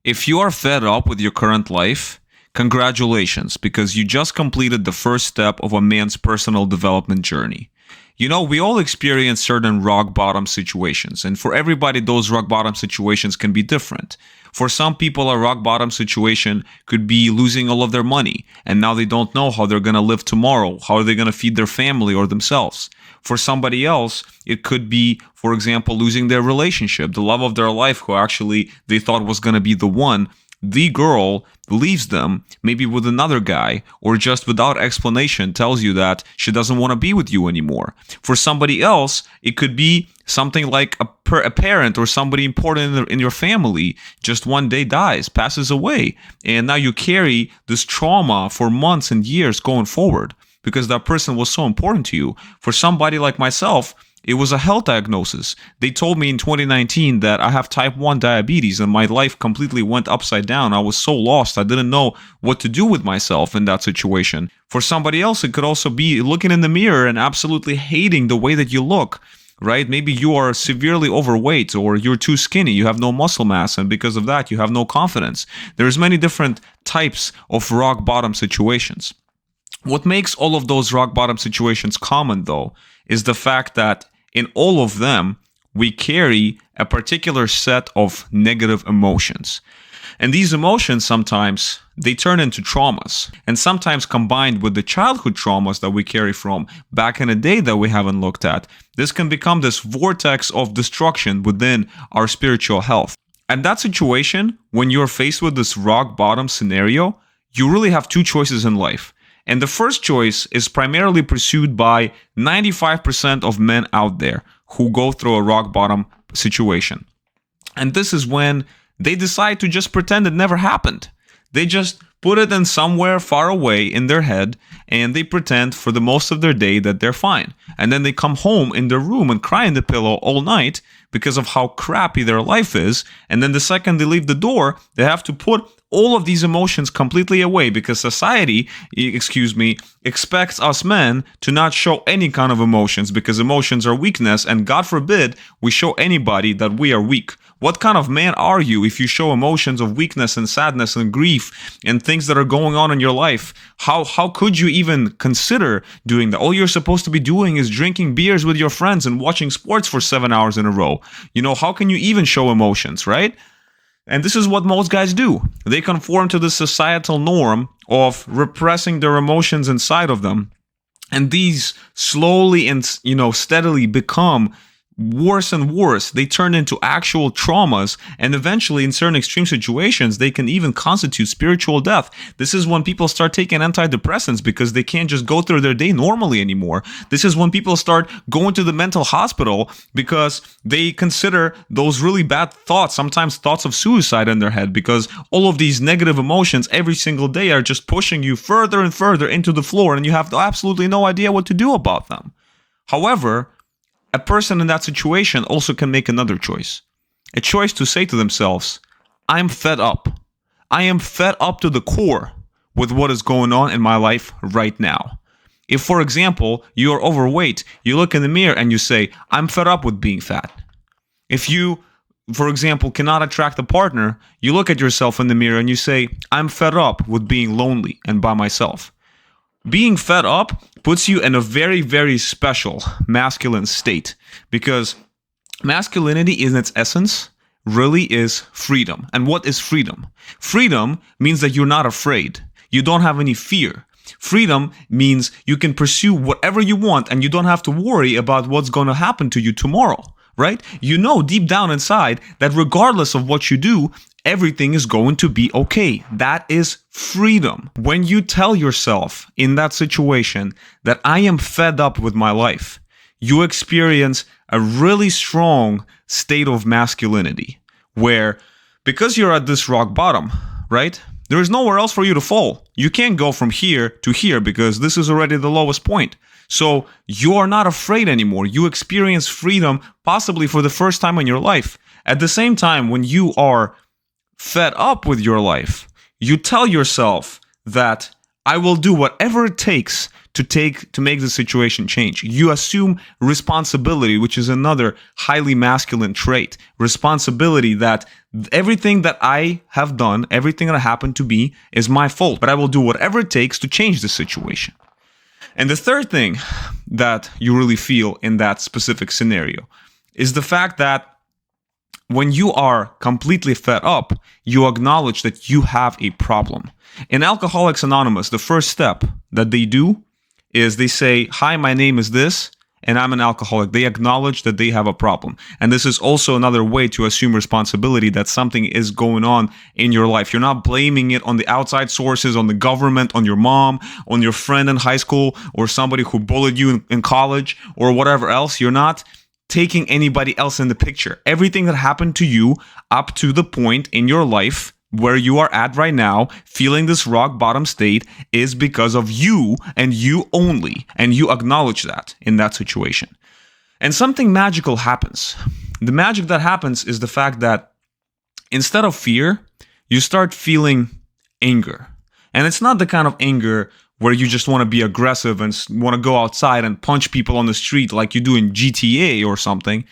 If you are fed up with your current life, congratulations, because you just completed the first step of a man's personal development journey. You know, we all experience certain rock bottom situations, and for everybody, those rock bottom situations can be different. For some people, a rock bottom situation could be losing all of their money, and now they don't know how they're going to live tomorrow, how are they going to feed their family or themselves. For somebody else, it could be, for example, losing their relationship, the love of their life who actually they thought was going to be the one. The girl leaves them, maybe with another guy, or just without explanation tells you that she doesn't want to be with you anymore. For somebody else, it could be something like a parent or somebody important in your family just one day dies, passes away, and now you carry this trauma for months and years going forward because that person was so important to you. For somebody like myself, it was a health diagnosis. They told me in 2019 that I have type 1 diabetes and my life completely went upside down. I was so lost. I didn't know what to do with myself in that situation. For somebody else, it could also be looking in the mirror and absolutely hating the way that you look, right? Maybe you are severely overweight or you're too skinny. You have no muscle mass, and because of that, you have no confidence. There's many different types of rock bottom situations. What makes all of those rock bottom situations common, though, is the fact that in all of them, we carry a particular set of negative emotions. And these emotions sometimes, they turn into traumas. And sometimes combined with the childhood traumas that we carry from back in the day that we haven't looked at, this can become this vortex of destruction within our spiritual health. And that situation, when you're faced with this rock bottom scenario, you really have two choices in life. And the first choice is primarily pursued by 95% of men out there who go through a rock bottom situation. And this is when they decide to just pretend it never happened. They just put it in somewhere far away in their head, and they pretend for the most of their day that they're fine. And then they come home in their room and cry in the pillow all night because of how crappy their life is. And then the second they leave the door, they have to put all of these emotions completely away because society, expects us men to not show any kind of emotions because emotions are weakness, and God forbid we show anybody that we are weak. What kind of man are you if you show emotions of weakness and sadness and grief and things that are going on in your life? How could you even consider doing that? All you're supposed to be doing is drinking beers with your friends and watching sports for 7 hours in a row. You know, how can you even show emotions, right? And this is what most guys do. They conform to the societal norm of repressing their emotions inside of them. And these slowly and, steadily become worse and worse. They turn into actual traumas, and eventually in certain extreme situations they can even constitute spiritual death. This is when people start taking antidepressants because they can't just go through their day normally anymore. This is when people start going to the mental hospital because they consider those really bad thoughts, sometimes thoughts of suicide in their head, because all of these negative emotions every single day are just pushing you further and further into the floor, and you have absolutely no idea what to do about them. However, a person in that situation also can make another choice. A choice to say to themselves, I'm fed up. I am fed up to the core with what is going on in my life right now. If, for example, you are overweight, you look in the mirror and you say, I'm fed up with being fat. If you, for example, cannot attract a partner, you look at yourself in the mirror and you say, I'm fed up with being lonely and by myself. Being fed up puts you in a very, very special masculine state, because masculinity in its essence really is freedom. And what is freedom? Freedom means that you're not afraid. You don't have any fear. Freedom means you can pursue whatever you want and you don't have to worry about what's going to happen to you tomorrow, right? You know deep down inside that regardless of what you do, everything is going to be okay. That is freedom. When you tell yourself in that situation that I am fed up with my life, you experience a really strong state of masculinity where, because you're at this rock bottom, right? There is nowhere else for you to fall. You can't go from here to here because this is already the lowest point. So you are not afraid anymore. You experience freedom possibly for the first time in your life. At the same time, when you are fed up with your life, you tell yourself that I will do whatever it takes to make the situation change. You assume responsibility, which is another highly masculine trait. Responsibility that everything that I have done, everything that happened to me is my fault, but I will do whatever it takes to change the situation. And the third thing that you really feel in that specific scenario is the fact that when you are completely fed up, you acknowledge that you have a problem. In Alcoholics Anonymous, the first step that they do is they say, "Hi, my name is this, and I'm an alcoholic." They acknowledge that they have a problem. And this is also another way to assume responsibility that something is going on in your life. You're not blaming it on the outside sources, on the government, on your mom, on your friend in high school, or somebody who bullied you in college, or whatever else. You're not taking anybody else in the picture. Everything that happened to you up to the point in your life where you are at right now, feeling this rock bottom state, is because of you and you only. And you acknowledge that in that situation. And something magical happens. The magic that happens is the fact that instead of fear, you start feeling anger. And it's not the kind of anger where you just want to be aggressive and want to go outside and punch people on the street like you do in GTA or something.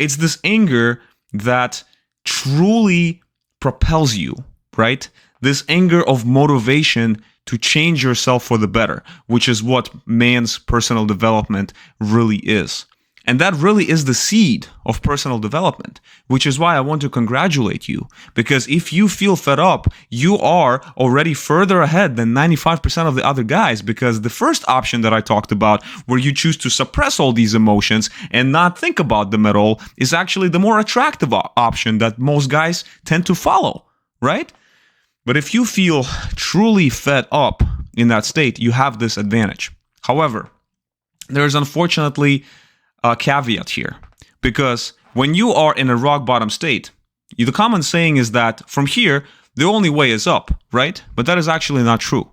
It's this anger that truly propels you, right? This anger of motivation to change yourself for the better, which is what man's personal development really is. And that really is the seed of personal development, which is why I want to congratulate you. Because if you feel fed up, you are already further ahead than 95% of the other guys. Because the first option that I talked about, where you choose to suppress all these emotions and not think about them at all, is actually the more attractive option that most guys tend to follow, right? But if you feel truly fed up in that state, you have this advantage. However, there's unfortunately a caveat here, because when you are in a rock bottom state, the common saying is that from here, the only way is up, right? But that is actually not true.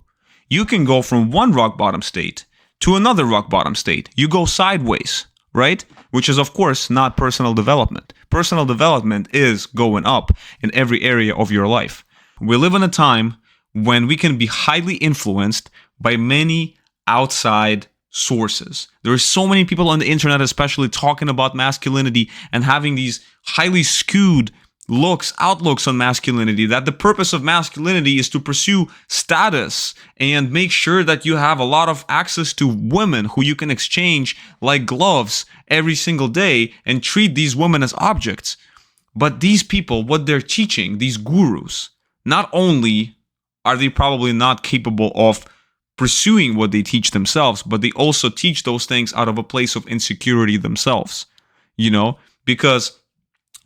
You can go from one rock bottom state to another rock bottom state. You go sideways, right? Which is, of course, not personal development. Personal development is going up in every area of your life. We live in a time when we can be highly influenced by many outside sources. There are so many people on the internet, especially talking about masculinity and having these highly skewed outlooks on masculinity, that the purpose of masculinity is to pursue status and make sure that you have a lot of access to women who you can exchange like gloves every single day and treat these women as objects. But these people, what they're teaching, these gurus, not only are they probably not capable of pursuing what they teach themselves, but they also teach those things out of a place of insecurity themselves, because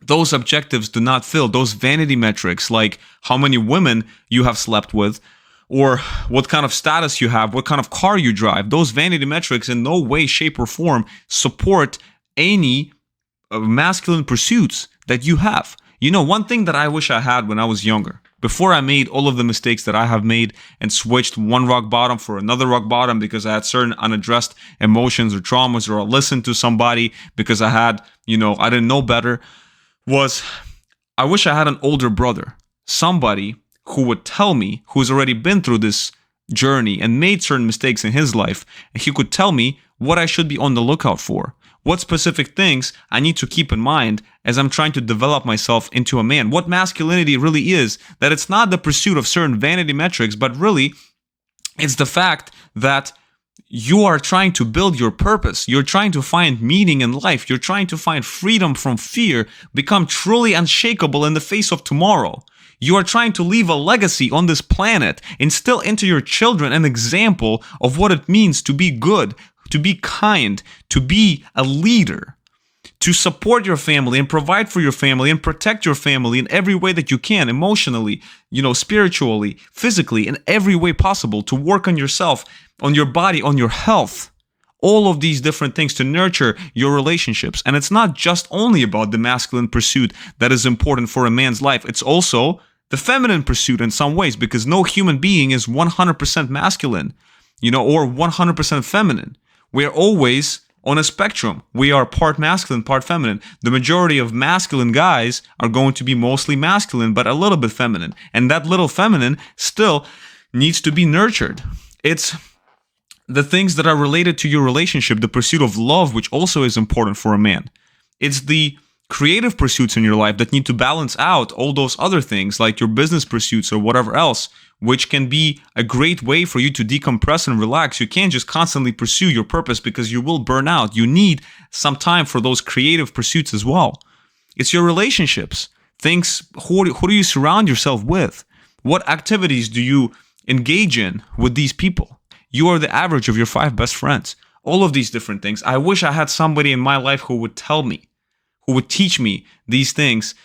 those objectives do not fill those vanity metrics, like how many women you have slept with, or what kind of status you have, what kind of car you drive. Those vanity metrics in no way, shape, or form support any masculine pursuits that you have. One thing that I wish I had when I was younger, before I made all of the mistakes that I have made and switched one rock bottom for another rock bottom because I had certain unaddressed emotions or traumas, or I listened to somebody because I had, I didn't know better, was I wish I had an older brother, somebody who would tell me, who's already been through this journey and made certain mistakes in his life, and he could tell me what I should be on the lookout for. What specific things I need to keep in mind as I'm trying to develop myself into a man. What masculinity really is, that it's not the pursuit of certain vanity metrics, but really it's the fact that you are trying to build your purpose. You're trying to find meaning in life. You're trying to find freedom from fear, become truly unshakable in the face of tomorrow. You are trying to leave a legacy on this planet, instill into your children an example of what it means to be good, to be kind, to be a leader, to support your family and provide for your family and protect your family in every way that you can, emotionally, spiritually, physically, in every way possible, to work on yourself, on your body, on your health, all of these different things to nurture your relationships. And it's not just only about the masculine pursuit that is important for a man's life. It's also the feminine pursuit in some ways, because no human being is 100% masculine, or 100% feminine. We're always on a spectrum. We are part masculine, part feminine. The majority of masculine guys are going to be mostly masculine, but a little bit feminine. And that little feminine still needs to be nurtured. It's the things that are related to your relationship, the pursuit of love, which also is important for a man. It's the creative pursuits in your life that need to balance out all those other things, like your business pursuits or whatever else, which can be a great way for you to decompress and relax. You can't just constantly pursue your purpose because you will burn out. You need some time for those creative pursuits as well. It's your relationships. Things, who do you surround yourself with? What activities do you engage in with these people? You are the average of your 5 best friends. All of these different things. I wish I had somebody in my life who would tell me, who would teach me these things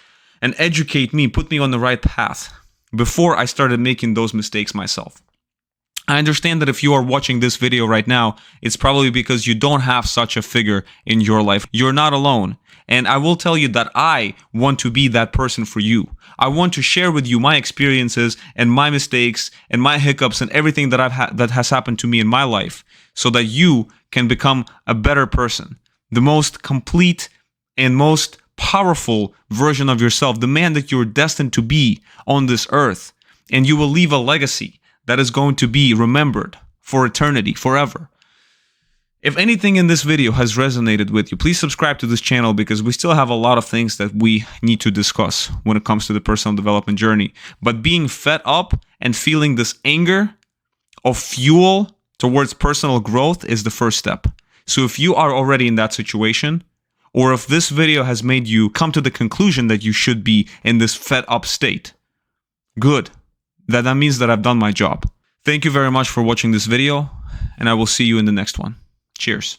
and educate me, put me on the right path before I started making those mistakes myself. I understand that if you are watching this video right now, it's probably because you don't have such a figure in your life. You're not alone. And I will tell you that I want to be that person for you. I want to share with you my experiences and my mistakes and my hiccups and everything that that has happened to me in my life so that you can become a better person, the most complete and most powerful version of yourself, the man that you're destined to be on this earth. And you will leave a legacy that is going to be remembered for eternity, forever. If anything in this video has resonated with you, please subscribe to this channel because we still have a lot of things that we need to discuss when it comes to the personal development journey. But being fed up and feeling this anger of fuel towards personal growth is the first step. So if you are already in that situation, or if this video has made you come to the conclusion that you should be in this fed up state, good. That means that I've done my job. Thank you very much for watching this video, and I will see you in the next one. Cheers.